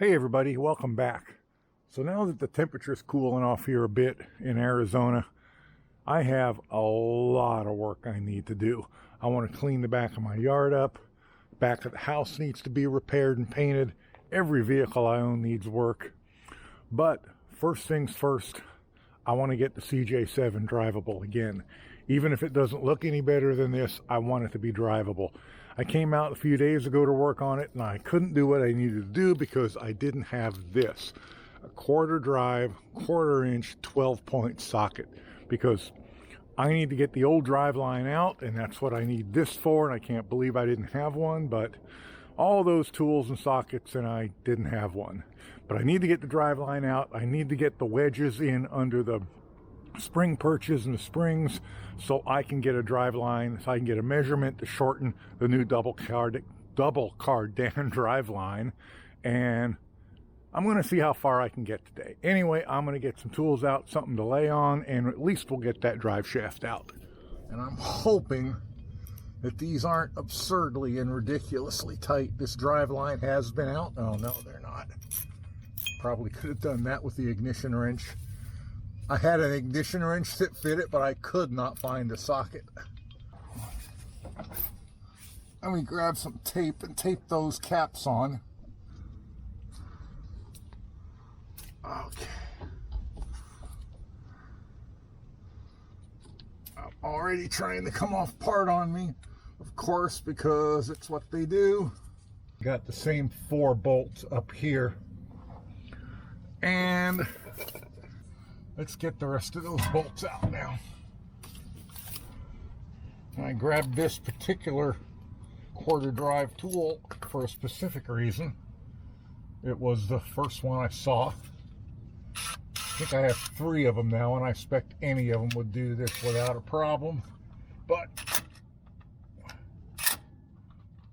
Hey everybody, welcome back. So now that the temperature is cooling off here a bit in Arizona, I have a lot of work I need to do. I want to clean the back of my yard up. Back of the house needs to be repaired and painted. Every vehicle I own needs work. But first things first, I want to get the CJ-7 drivable again. Even if it doesn't look any better than this, I want it to be drivable. I came out a few days ago to work on it and I couldn't do what I needed to do because I didn't have this. A quarter drive, quarter inch, 12-point socket. Because I need to get the old drive line out and that's what I need this for, and I can't believe I didn't have one, but all those tools and sockets and I didn't have one. But I need to get the drive line out. I need to get the wedges in under the spring perches and the springs so I can get a drive line, so I can get a measurement to shorten the new double cardan drive line. And I'm going to see how far I can get today. Anyway, I'm going to get some tools out, something to lay on, and at least we'll get that drive shaft out. And I'm hoping that these aren't absurdly and ridiculously tight. This drive line has been out. Oh no, they're not. Probably could have done that with the ignition wrench. I had an ignition wrench that fit it, but I could not find a socket. Let me grab some tape and tape those caps on. Okay. I'm already trying to come off part on me, of course, because it's what they do. Got the same 4 bolts up here. And let's get the rest of those bolts out now. I grabbed this particular quarter drive tool for a specific reason. It was the first one I saw. I think I have 3 of them now, and I expect any of them would do this without a problem. But am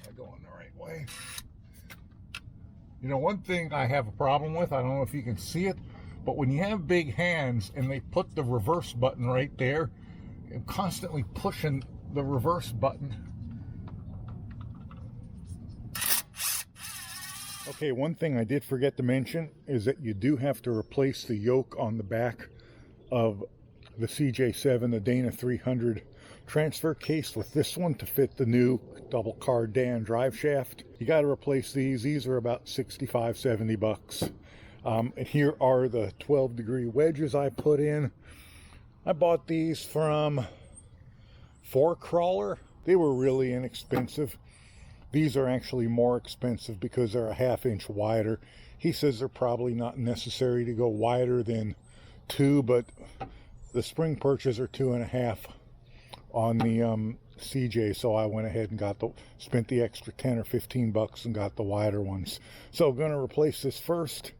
I going the right way? You know, one thing I have a problem with, I don't know if you can see it, but when you have big hands and they put the reverse button right there, I'm constantly pushing the reverse button. Okay, one thing I did forget to mention is that you do have to replace the yoke on the back of the CJ-7, the Dana 300 transfer case, with this one to fit the new double cardan drive shaft. You got to replace these. These are about $65–70 bucks. And here are the 12-degree wedges I put in. I bought these from Crawler. They were really inexpensive. These are actually more expensive because they're a ½ inch wider. He says they're probably not necessary to go wider than 2, but the spring perches are 2.5 on the CJ, so I went ahead and spent the extra 10 or 15 bucks and got the wider ones. So I'm going to replace this first.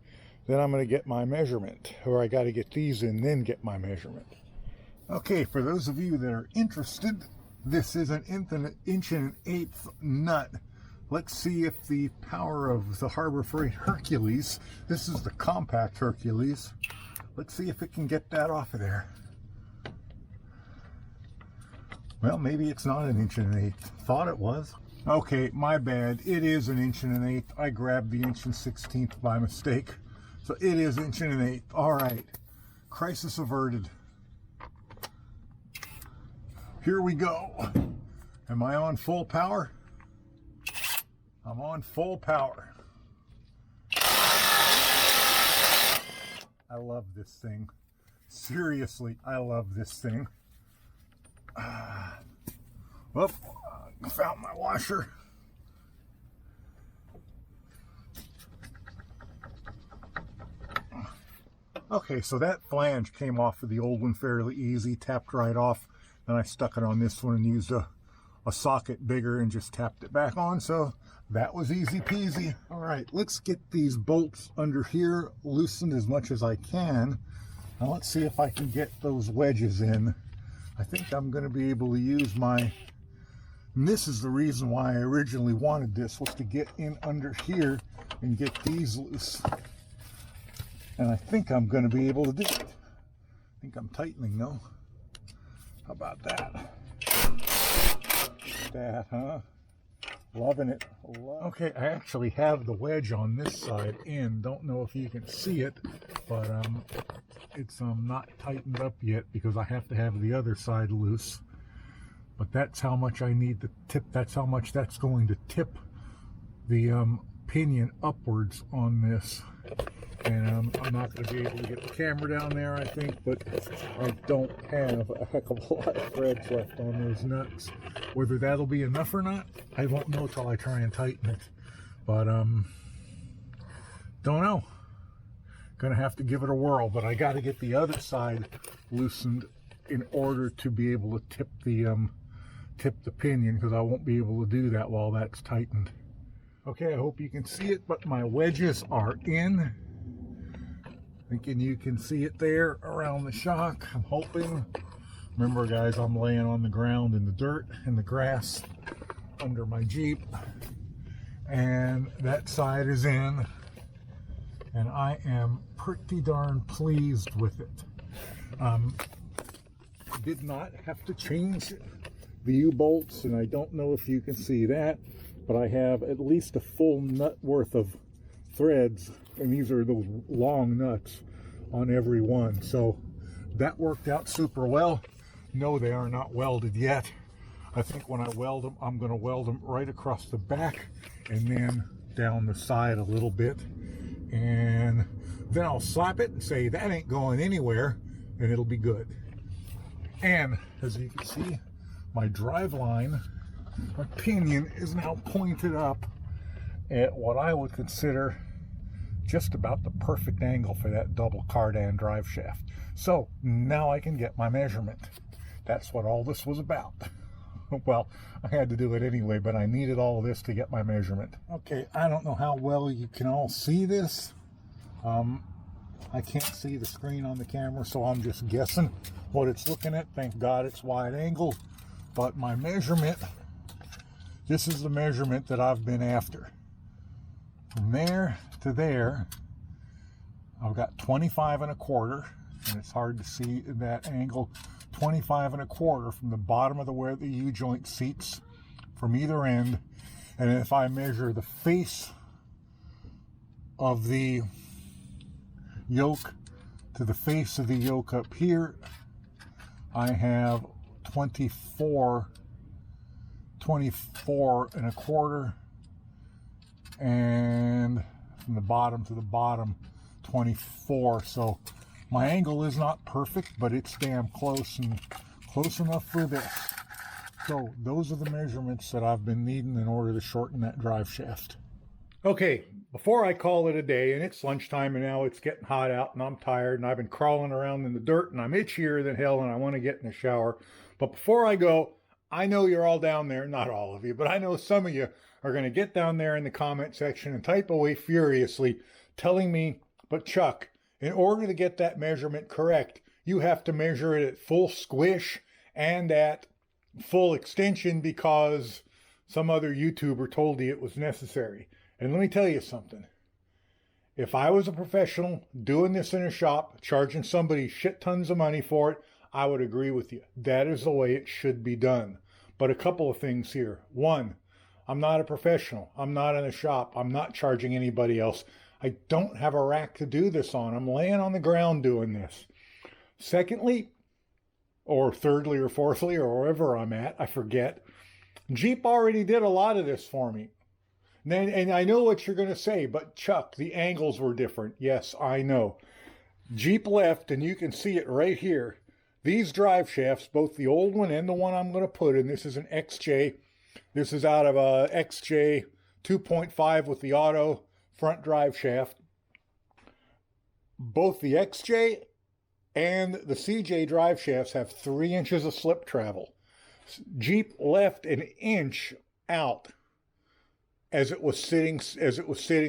Then I'm going to get my measurement, or I got to get these in, then get my measurement. Okay, for those of you that are interested, this is an 1 1/8" nut. Let's see if the power of the Harbor Freight Hercules, this is the compact Hercules, let's see if it can get that off of there. Well, maybe it's not 1 1/8". Thought it was. Okay, my bad. It is 1 1/8". I grabbed the 1 1/16" by mistake. So it is 1 1/8". All right, crisis averted. Here we go. Am I on full power? I'm on full power. I love this thing. Seriously, I love this thing. Well, I found my washer. Okay, so that flange came off of the old one fairly easy, tapped right off. Then I stuck it on this one and used a socket bigger and just tapped it back on. So that was easy peasy. All right, let's get these bolts under here loosened as much as I can. Now let's see if I can get those wedges in. I think I'm going to be able to use and this is the reason why I originally wanted this, was to get in under here and get these loose. And I think I'm going to be able to do it. I think I'm tightening though. How about that? That, huh? Loving it. Okay, I actually have the wedge on this side in. Don't know if you can see it, but it's not tightened up yet because I have to have the other side loose. But that's how much I need to tip. That's how much that's going to tip the pinion upwards on this. And I'm not going to be able to get the camera down there, I think, but I don't have a heck of a lot of threads left on those nuts. Whether that'll be enough or not, I won't know till I try and tighten it. But don't know. Gonna have to give it a whirl, but I got to get the other side loosened in order to be able to tip the pinion, because I won't be able to do that while that's tightened. Okay, I hope you can see it, but my wedges are in. Thinking you can see it there around the shock, I'm hoping. Remember guys, I'm laying on the ground in the dirt and the grass under my Jeep, and that side is in, and I am pretty darn pleased with it. Did not have to change the U-bolts, and I don't know if you can see that, but I have at least a full nut worth of threads, and these are those long nuts on every one, so that worked out super well. No, they are not welded yet. I think when I weld them, I'm going to weld them right across the back and then down the side a little bit, and then I'll slap it and say that ain't going anywhere, and it'll be good. And as you can see, my drive line, my pinion is now pointed up at what I would consider just about the perfect angle for that double cardan drive shaft. So now I can get my measurement. That's what all this was about. Well, I had to do it anyway, but I needed all of this to get my measurement. Okay, I don't know how well you can all see this. I can't see the screen on the camera, so I'm just guessing what it's looking at. Thank God it's wide angle. But my measurement, this is the measurement that I've been after. From there to there, I've got 25 1/4, and it's hard to see in that angle. 25 1/4 from the bottom of where the U-joint seats from either end. And if I measure the face of the yoke to the face of the yoke up here, I have 24 1/4, and from the bottom to the bottom 24. So my angle is not perfect, but it's damn close, and close enough for this. So those are the measurements that I've been needing in order to shorten that drive shaft. Okay, before I call it a day, and it's lunchtime and now it's getting hot out and I'm tired and I've been crawling around in the dirt and I'm itchier than hell and I want to get in the shower. But before I go, I know you're all down there, not all of you, but I know some of you are going to get down there in the comment section and type away furiously telling me, but Chuck, in order to get that measurement correct, you have to measure it at full squish and at full extension because some other YouTuber told you it was necessary. And let me tell you something. If I was a professional doing this in a shop, charging somebody shit tons of money for it, I would agree with you. That is the way it should be done. But a couple of things here. One, I'm not a professional. I'm not in a shop. I'm not charging anybody else. I don't have a rack to do this on. I'm laying on the ground doing this. Secondly, or thirdly or fourthly, or wherever I'm at, I forget, Jeep already did a lot of this for me. And I know what you're going to say, but Chuck, the angles were different. Yes, I know. Jeep left, and you can see it right here. These drive shafts, both the old one and the one I'm going to put in, this is an XJ. This is out of a XJ 2.5 with the auto front drive shaft. Both the XJ and the CJ drive shafts have 3 inches of slip travel. Jeep left an inch out as it was sitting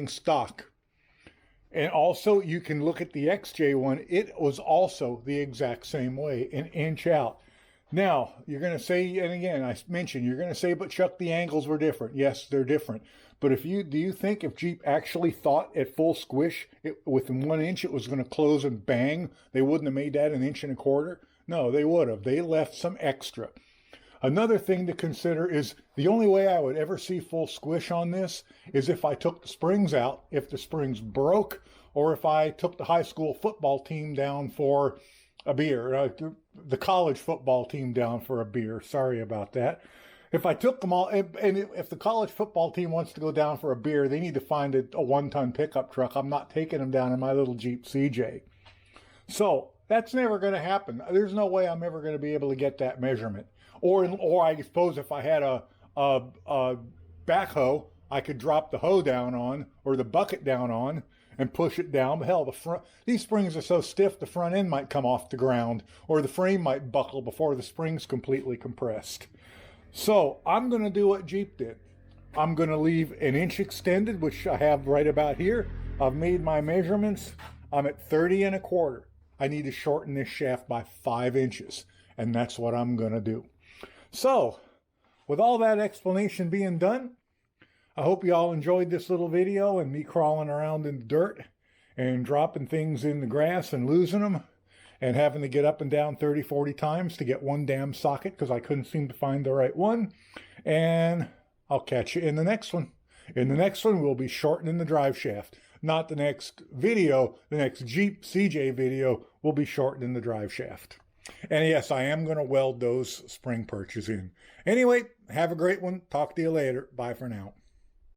stock. And also you can look at the XJ one, it was also the exact same way, an inch out. Now, you're going to say, and again, I mentioned, you're going to say, but Chuck, the angles were different. Yes, they're different. But do you think if Jeep actually thought at full squish, within 1 inch, it was going to close and bang, they wouldn't have made that 1 1/4 inches? No, they would have. They left some extra. Another thing to consider is the only way I would ever see full squish on this is if I took the springs out, if the springs broke, or if I took the high school football team down for a beer, the college football team down for a beer. Sorry about that. If I took them all, and if the college football team wants to go down for a beer, they need to find a 1-ton pickup truck. I'm not taking them down in my little Jeep CJ. So that's never going to happen. There's no way I'm ever going to be able to get that measurement. Or I suppose if I had a backhoe, I could drop the hoe down on, or the bucket down on, and push it down. But hell, these springs are so stiff, the front end might come off the ground, or the frame might buckle before the spring's completely compressed. So I'm going to do what Jeep did. I'm going to leave an inch extended, which I have right about here. I've made my measurements. I'm at 30 1/4. I need to shorten this shaft by 5 inches, and that's what I'm going to do. So, with all that explanation being done, I hope you all enjoyed this little video and me crawling around in the dirt and dropping things in the grass and losing them and having to get up and down 30, 40 times to get one damn socket because I couldn't seem to find the right one. And I'll catch you in the next one. In the next one, we'll be shortening the drive shaft. Not the next video, the next Jeep CJ video will be shortening the drive shaft. And yes, I am going to weld those spring perches in. Anyway, have a great one. Talk to you later. Bye for now.